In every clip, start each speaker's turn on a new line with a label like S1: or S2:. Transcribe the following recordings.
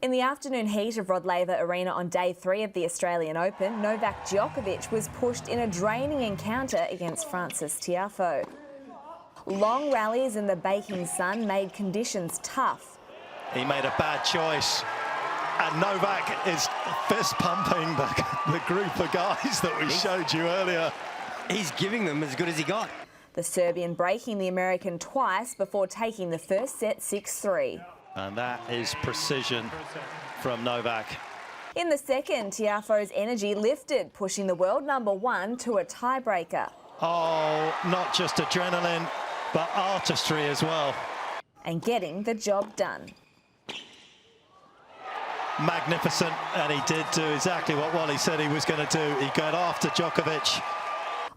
S1: In the afternoon heat of Rod Laver Arena on day 3 of the Australian Open, Novak Djokovic was pushed in a draining encounter against Francis Tiafoe. Long rallies in the baking sun made conditions tough.
S2: He made a bad choice, and Novak is fist pumping the group of guys that we showed you earlier.
S3: He's giving them as good as he got.
S1: The Serbian breaking the American twice before taking the first set 6-3.
S2: And that is precision from Novak.
S1: In the second, Tiafoe's energy lifted, pushing the world #1 to a tiebreaker.
S2: Oh, not just adrenaline, but artistry as well.
S1: And getting the job done.
S2: Magnificent, and he did do exactly what Wally said he was going to do. He got after Djokovic.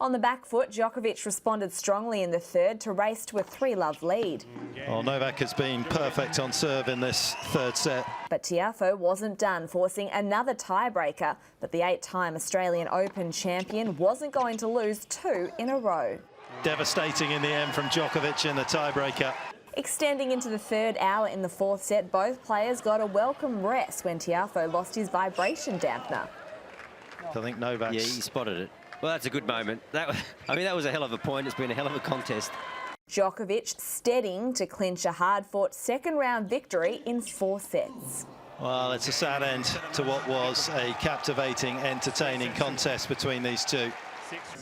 S1: On the back foot, Djokovic responded strongly in the third to race to a 3-love lead.
S2: Well, Novak has been perfect on serve in this third set.
S1: But Tiafoe wasn't done, forcing another tiebreaker. But the 8-time Australian Open champion wasn't going to lose 2 in a row.
S2: Devastating in the end from Djokovic in the tiebreaker.
S1: Extending into the third hour in the fourth set, both players got a welcome rest when Tiafoe lost his vibration dampener.
S2: I think Novak's...
S3: Yeah, he spotted it. Well, that's a good moment. That was a hell of a point. It's been a hell of a contest.
S1: Djokovic steadying to clinch a hard-fought second-round victory in 4 sets.
S2: Well, it's a sad end to what was a captivating, entertaining contest between these two.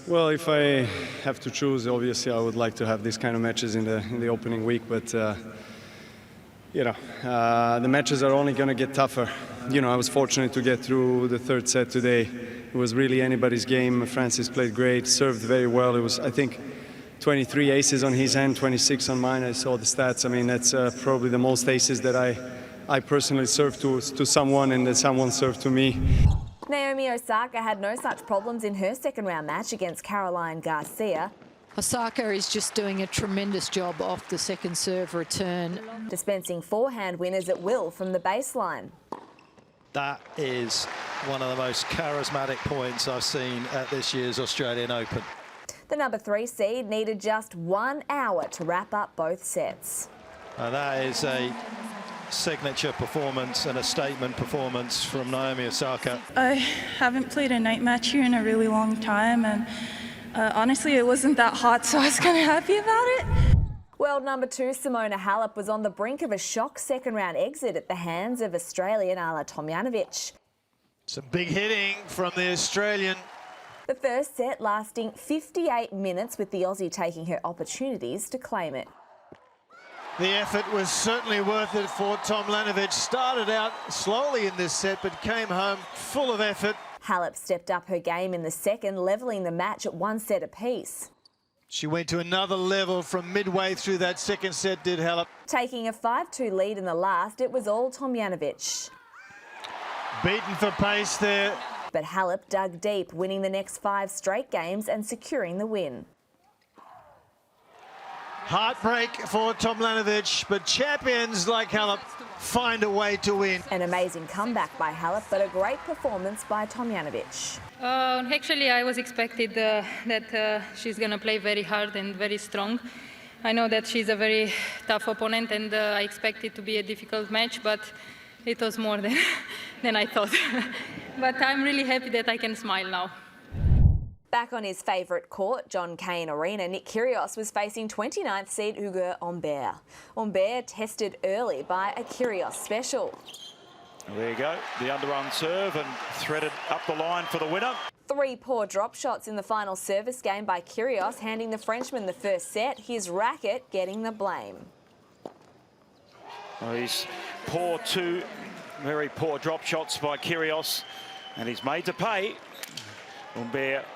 S4: Well, if I have to choose, obviously I would like to have these kind of matches in the opening week, but you know, the matches are only going to get tougher. You know, I was fortunate to get through the third set today. It was really anybody's game. Francis played great, served very well. It was, I think, 23 aces on his end, 26 on mine. I saw the stats. I mean, that's probably the most aces that I personally served to someone, and that someone served to me.
S1: Naomi Osaka had no such problems in her second-round match against Caroline Garcia.
S5: Osaka is just doing a tremendous job off the second serve return.
S1: Dispensing forehand winners at will from the baseline.
S2: That is one of the most charismatic points I've seen at this year's Australian Open.
S1: The #3 seed needed just 1 hour to wrap up both sets.
S2: And that is a signature performance and a statement performance from Naomi Osaka.
S6: I haven't played a night match here in a really long time, and honestly it wasn't that hot, so I was kind of happy about it.
S1: World #2 Simona Halep was on the brink of a shock second-round exit at the hands of Australian Ala Tomljanovic.
S7: Some big hitting from the Australian.
S1: The first set lasting 58 minutes, with the Aussie taking her opportunities to claim it.
S7: The effort was certainly worth it for Tomljanovic. Started out slowly in this set, but came home full of effort.
S1: Halep stepped up her game in the second, levelling the match at 1 set apiece.
S7: She went to another level from midway through that second set, did Halep.
S1: Taking a 5-2 lead in the last, it was all Tomljanovic.
S7: Beaten for pace there.
S1: But Halep dug deep, winning the next 5 straight games and securing the win.
S7: Heartbreak for Tomljanovic, but champions like Halep find a way to win.
S1: An amazing comeback by Halep, but a great performance by Tomljanovic.
S8: Actually, I was expected that she's going to play very hard and very strong. I know that she's a very tough opponent, and I expect it to be a difficult match, but it was more than I thought. But I'm really happy that I can smile now.
S1: Back on his favourite court, John Cain Arena, Nick Kyrgios was facing 29th seed Ugo Humbert. Humbert tested early by a Kyrgios special.
S9: There you go, the underrun serve and threaded up the line for the winner.
S1: 3 poor drop shots in the final service game by Kyrgios, handing the Frenchman the first set, his racket getting the blame.
S9: Well, he's poor, 2 very poor drop shots by Kyrgios, and he's made to pay. Humbert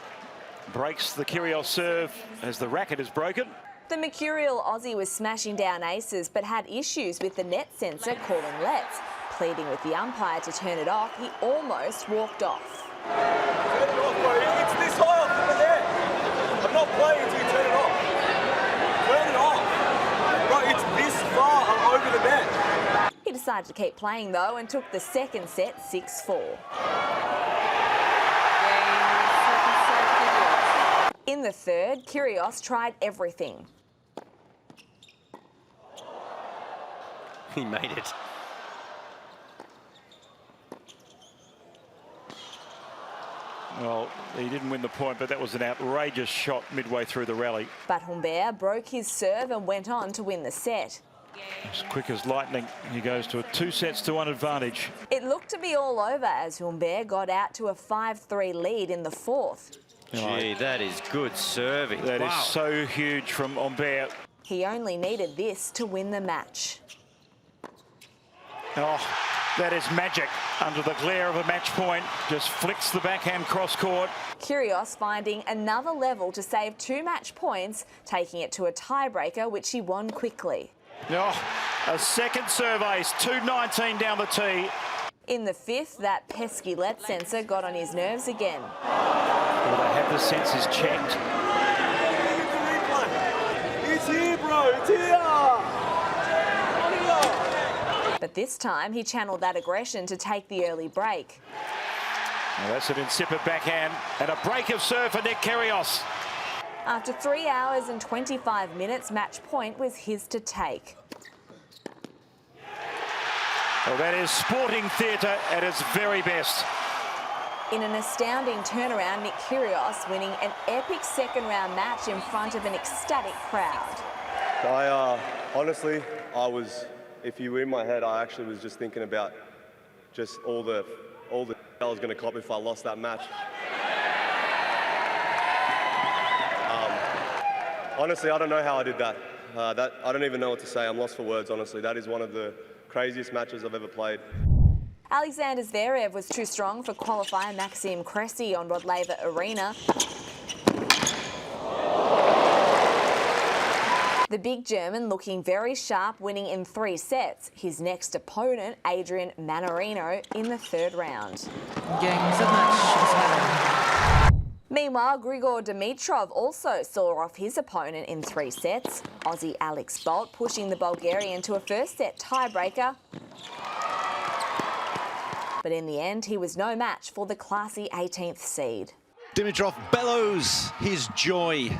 S9: breaks the Kyrgios serve as the racket is broken.
S1: The mercurial Aussie was smashing down aces, but had issues with the net sensor calling lets. Pleading with the umpire to turn it off, he almost walked off.
S10: Turn it off, bro. It's this high off from the net. I'm not playing until you turn it off. Turn it off. Bro, it's this far over the net.
S1: He decided to keep playing, though, and took the second set 6-4. In the third, Kyrgios tried everything.
S3: He made it.
S9: Well, he didn't win the point, but that was an outrageous shot midway through the rally.
S1: But Humbert broke his serve and went on to win the set.
S9: As quick as lightning, he goes to a 2-1 advantage.
S1: It looked to be all over as Humbert got out to a 5-3 lead in the fourth.
S3: Gee, that is good serving.
S9: That is so huge from Humbert.
S1: He only needed this to win the match.
S9: Oh, that is magic. Under the glare of a match point, just flicks the backhand cross court.
S1: Kyrgios finding another level to save 2 match points, taking it to a tiebreaker, which he won quickly.
S9: Oh, a second serve ace, 2:19 down the tee.
S1: In the fifth, that pesky let sensor got on his nerves again.
S9: Well, they have the sensors checked.
S10: It's here, bro. It's here.
S1: But this time, he channeled that aggression to take the early break.
S9: Well, that's an insipid backhand and a break of serve for Nick Kyrgios.
S1: After 3 hours and 25 minutes, match point was his to take.
S9: Well, that is sporting theatre at its very best.
S1: In an astounding turnaround, Nick Kyrgios winning an epic second-round match in front of an ecstatic crowd.
S11: Honestly, if you were in my head, I actually was just thinking about just all the I was going to cop if I lost that match. Honestly, I don't know how I did that. I don't even know what to say. I'm lost for words, honestly. That is one of the craziest matches I've ever played.
S1: Alexander Zverev was too strong for qualifier Maxime Cressy on Rod Laver Arena. The big German looking very sharp, winning in 3 sets. His next opponent, Adrian Mannarino, in the third round. Meanwhile, Grigor Dimitrov also saw off his opponent in 3 sets. Aussie Alex Bolt pushing the Bulgarian to a first set tiebreaker. But in the end, he was no match for the classy 18th seed.
S2: Dimitrov bellows his joy